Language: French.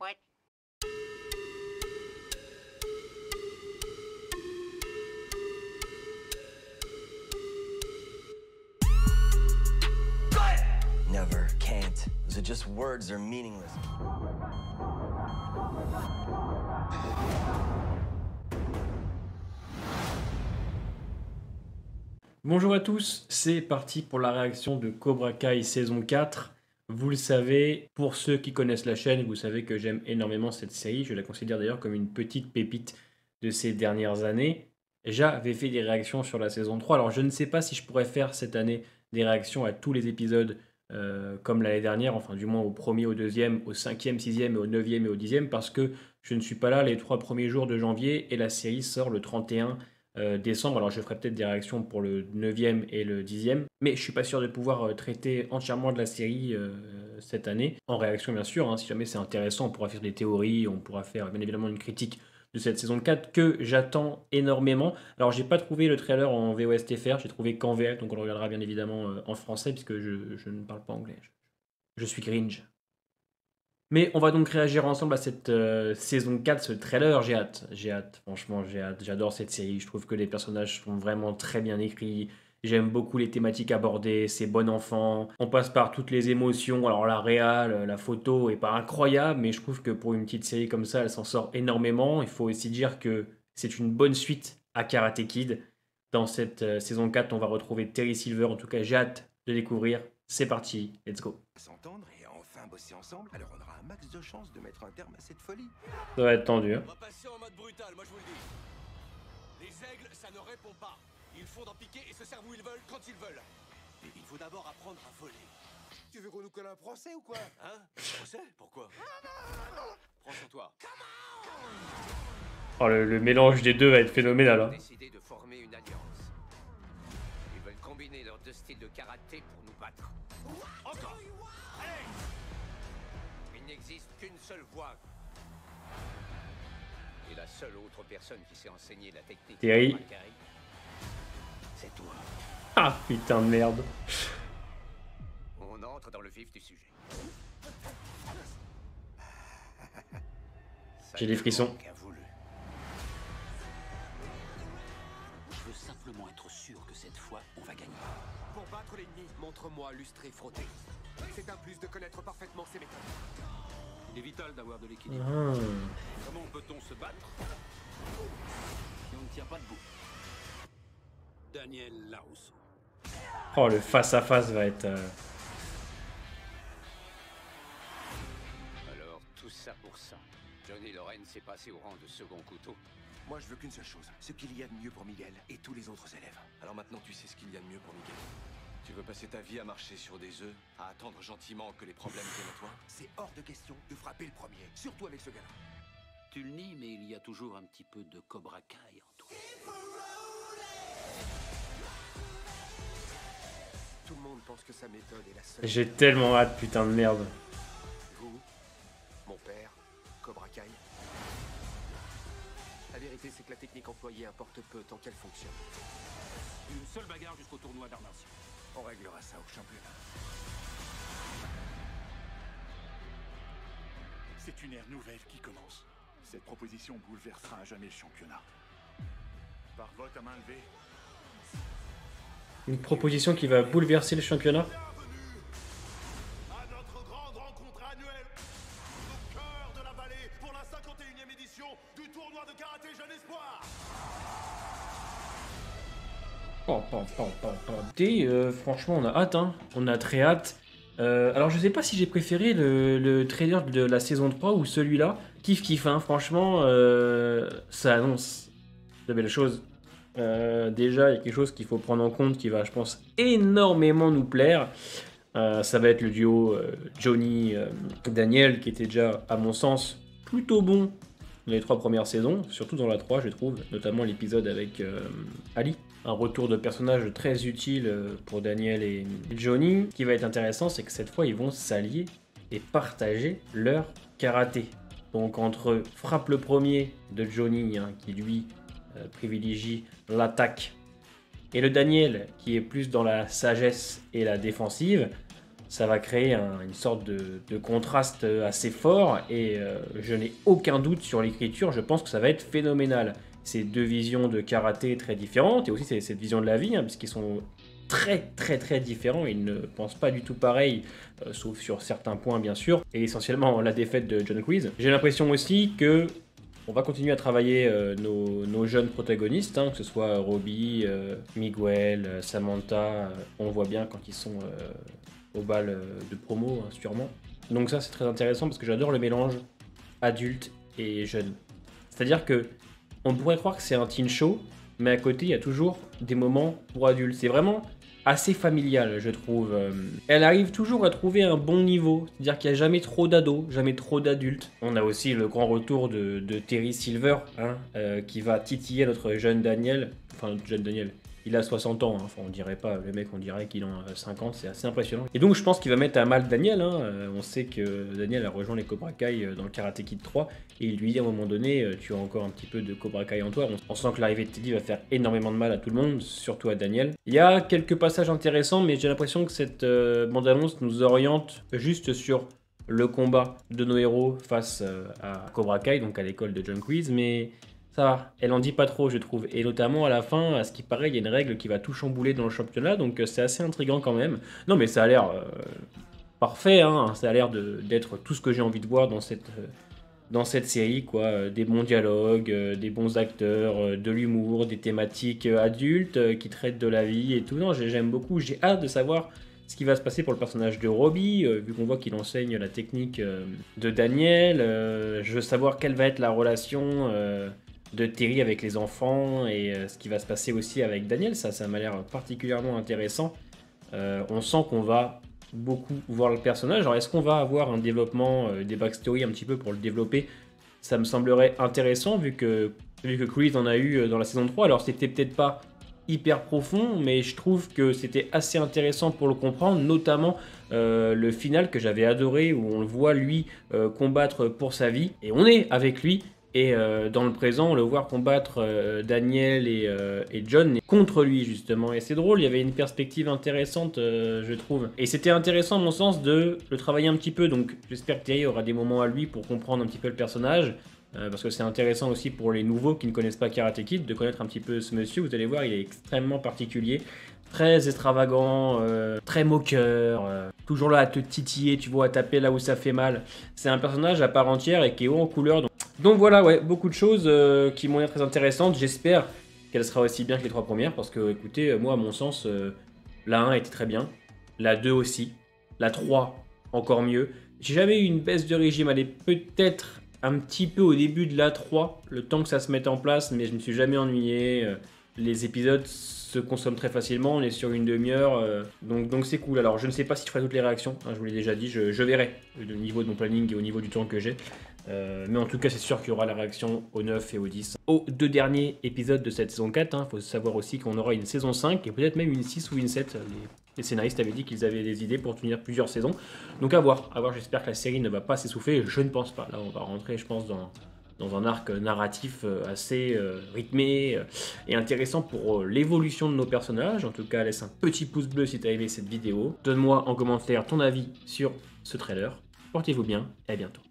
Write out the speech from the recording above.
What? Never, can't. Those are just words, they're meaningless. Bonjour à tous, c'est parti pour la réaction de Cobra Kai saison 4. Vous le savez, pour ceux qui connaissent la chaîne, vous savez que j'aime énormément cette série. Je la considère d'ailleurs comme une petite pépite de ces dernières années. J'avais fait des réactions sur la saison 3. Alors je ne sais pas si je pourrais faire cette année des réactions à tous les épisodes comme l'année dernière, enfin du moins au premier, au deuxième, au cinquième, sixième, et au neuvième et au dixième, parce que je ne suis pas là les 3 premiers jours de janvier et la série sort le 31 décembre. Alors je ferai peut-être des réactions pour le 9e et le 10e, mais je suis pas sûr de pouvoir traiter entièrement de la série cette année, en réaction bien sûr, hein, si jamais c'est intéressant, on pourra faire des théories, on pourra faire bien évidemment une critique de cette saison 4 que j'attends énormément. Alors j'ai pas trouvé le trailer en VOSTFR, j'ai trouvé qu'en VF, donc on le regardera bien évidemment en français, puisque je ne parle pas anglais. Je suis cringe. Mais on va donc réagir ensemble à cette saison 4, ce trailer. J'ai hâte, franchement, j'ai hâte. J'adore cette série. Je trouve que les personnages sont vraiment très bien écrits. J'aime beaucoup les thématiques abordées. C'est bon enfant. On passe par toutes les émotions. Alors, la réal, la photo est pas incroyable, mais je trouve que pour une petite série comme ça, elle s'en sort énormément. Il faut aussi dire que c'est une bonne suite à Karate Kid. Dans cette saison 4, on va retrouver Terry Silver. En tout cas, j'ai hâte de découvrir. C'est parti, let's go. S'entendre et enfin bosser ensemble, alors on aura un max de chances de mettre un terme à cette folie. Ça va être tendu, hein. On va passer en mode brutal, moi je vous le dis. Les aigles, ça ne répond pas. Ils font d'en piquer et se servent où ils veulent, quand ils veulent. Et il faut d'abord apprendre à voler. Tu veux qu'on nous colle un procès ou quoi? Hein? Procès? Pourquoi? Prends sur toi. Oh, le mélange des deux va être phénoménal, hein. Décidé de former une alliance. Ils veulent combiner leurs 2 styles de karaté pour nous battre. Encore! Allez! Il n'existe qu'une seule voie. Et la seule autre personne qui sait enseigner la technique Terry. de Cobra Kai, c'est toi. Ah, putain de merde. On entre dans le vif du sujet. J'ai des frissons. Qu'a voulu. Je veux simplement être sûr que cette fois, on va gagner. Pour battre l'ennemi, montre-moi lustré frotté. C'est un plus de connaître parfaitement ses méthodes. Il est vital d'avoir de l'équilibre. Ah. Comment peut-on se battre si on ne tient pas debout? Daniel Larusso. Oh, le face-à-face va être... Alors, tout ça pour ça. Johnny Lawrence s'est passé au rang de second couteau. Moi je veux qu'une seule chose, ce qu'il y a de mieux pour Miguel et tous les autres élèves. Alors maintenant tu sais ce qu'il y a de mieux pour Miguel. Tu veux passer ta vie à marcher sur des œufs, à attendre gentiment que les problèmes viennent à toi? C'est hors de question de frapper le premier, surtout avec ce gars-là. Tu le nies, mais il y a toujours un petit peu de Cobra Kai en toi. Tout le monde pense que sa méthode est la seule. J'ai tellement hâte, putain de merde. Vous, mon père, Cobra Kai. La vérité, c'est que la technique employée importe peu tant qu'elle fonctionne. Une seule bagarre jusqu'au tournoi d'arts martiaux. On réglera ça au championnat. C'est une ère nouvelle qui commence. Cette proposition bouleversera à jamais le championnat. Par vote à main levée, Une proposition qui va bouleverser le championnat. à notre grande rencontre annuelle, au cœur de la vallée, pour la 51e édition du tournoi de karaté Jeune Espoir. Franchement, on a hâte, hein. On a très hâte. Alors, je sais pas si j'ai préféré le trailer de la saison 3 ou celui-là. Kiff, hein. Franchement, ça annonce de belles choses. Déjà, il y a quelque chose qu'il faut prendre en compte qui va, je pense, énormément nous plaire. Ça va être le duo Johnny-Daniel, qui était déjà, à mon sens, plutôt bon dans les 3 premières saisons, surtout dans la 3, je trouve, notamment l'épisode avec Ali. Un retour de personnage très utile pour Daniel et Johnny. Ce qui va être intéressant, c'est que cette fois, ils vont s'allier et partager leur karaté. Donc entre frappe le premier de Johnny, hein, qui lui privilégie l'attaque, et le Daniel, qui est plus dans la sagesse et la défensive, ça va créer une sorte de contraste assez fort et je n'ai aucun doute sur l'écriture, je pense que ça va être phénoménal. C'est deux visions de karaté très différentes et aussi c'est cette vision de la vie, hein, puisqu'ils sont très différents, ils ne pensent pas du tout pareil, sauf sur certains points bien sûr, et essentiellement la défaite de John Kreese. J'ai l'impression aussi que on va continuer à travailler nos jeunes protagonistes, hein, que ce soit Robbie, Miguel, Samantha, on voit bien quand ils sont au bal de promo, hein, sûrement. Donc ça c'est très intéressant parce que j'adore le mélange adulte et jeune. C'est-à-dire que on pourrait croire que c'est un teen show, mais à côté il y a toujours des moments pour adultes. C'est vraiment assez familial, je trouve. Elle arrive toujours à trouver un bon niveau, c'est-à-dire qu'il n'y a jamais trop d'ados, jamais trop d'adultes. On a aussi le grand retour de Terry Silver, hein, qui va titiller notre jeune Daniel. Enfin, jeune Daniel, il a 60 ans, hein. Enfin, on dirait pas, le mec, on dirait qu'il en a 50, c'est assez impressionnant. Et donc, je pense qu'il va mettre à mal Daniel, hein. On sait que Daniel a rejoint les Cobra Kai dans le Karate Kid 3, et il lui dit à un moment donné, tu as encore un petit peu de Cobra Kai en toi. On sent que l'arrivée de Teddy va faire énormément de mal à tout le monde, surtout à Daniel. Il y a quelques passages intéressants, mais j'ai l'impression que cette bande-annonce nous oriente juste sur le combat de nos héros face à Cobra Kai, donc à l'école de John Kreese, mais ça va, elle en dit pas trop je trouve, et notamment à la fin, à ce qui paraît, il y a une règle qui va tout chambouler dans le championnat, donc c'est assez intriguant quand même. Non mais ça a l'air parfait, hein. Ça a l'air d'être tout ce que j'ai envie de voir dans cette série, quoi. Des bons dialogues, des bons acteurs, de l'humour, des thématiques adultes qui traitent de la vie et tout. Non, j'aime beaucoup, j'ai hâte de savoir ce qui va se passer pour le personnage de Robbie, vu qu'on voit qu'il enseigne la technique de Daniel. Je veux savoir quelle va être la relation de Terry avec les enfants et ce qui va se passer aussi avec Daniel. Ça m'a l'air particulièrement intéressant. On sent qu'on va beaucoup voir le personnage. Alors est-ce qu'on va avoir un développement, des backstories un petit peu pour le développer? Ça me semblerait intéressant vu que Kreese en a eu dans la saison 3. Alors c'était peut-être pas hyper profond, mais je trouve que c'était assez intéressant pour le comprendre, notamment le final que j'avais adoré où on le voit lui combattre pour sa vie et on est avec lui. Et dans le présent, on le voit combattre Daniel et John contre lui, justement. Et c'est drôle, il y avait une perspective intéressante, je trouve. Et c'était intéressant, à mon sens, de le travailler un petit peu. Donc j'espère que Terry aura des moments à lui pour comprendre un petit peu le personnage. Parce que c'est intéressant aussi pour les nouveaux qui ne connaissent pas Karate Kid de connaître un petit peu ce monsieur. Vous allez voir, il est extrêmement particulier. Très extravagant, très moqueur, toujours là à te titiller, tu vois, à taper là où ça fait mal. C'est un personnage à part entière et qui est haut en couleur. Donc voilà, ouais, beaucoup de choses qui m'ont l'air très intéressantes. J'espère qu'elle sera aussi bien que les 3 premières parce que, écoutez, moi, à mon sens, la 1 était très bien, la 2 aussi, la 3 encore mieux. J'ai jamais eu une baisse de régime, elle est peut-être un petit peu au début de la 3, le temps que ça se mette en place, mais je me suis jamais ennuyé. Les épisodes se consomment très facilement, on est sur une demi-heure, donc c'est cool. Alors je ne sais pas si je ferai toutes les réactions, hein, je vous l'ai déjà dit, je verrai au niveau de mon planning et au niveau du temps que j'ai. Mais en tout cas c'est sûr qu'il y aura la réaction au 9 et au 10. Aux 2 derniers épisodes de cette saison 4, il faut savoir aussi qu'on aura une saison 5 et peut-être même une 6 ou une 7. Les scénaristes avaient dit qu'ils avaient des idées pour tenir plusieurs saisons. Donc à voir, j'espère que la série ne va pas s'essouffler, je ne pense pas. Là on va rentrer je pense dans un arc narratif assez rythmé et intéressant pour l'évolution de nos personnages. En tout cas, laisse un petit pouce bleu si tu as aimé cette vidéo. Donne-moi en commentaire ton avis sur ce trailer. Portez-vous bien et à bientôt.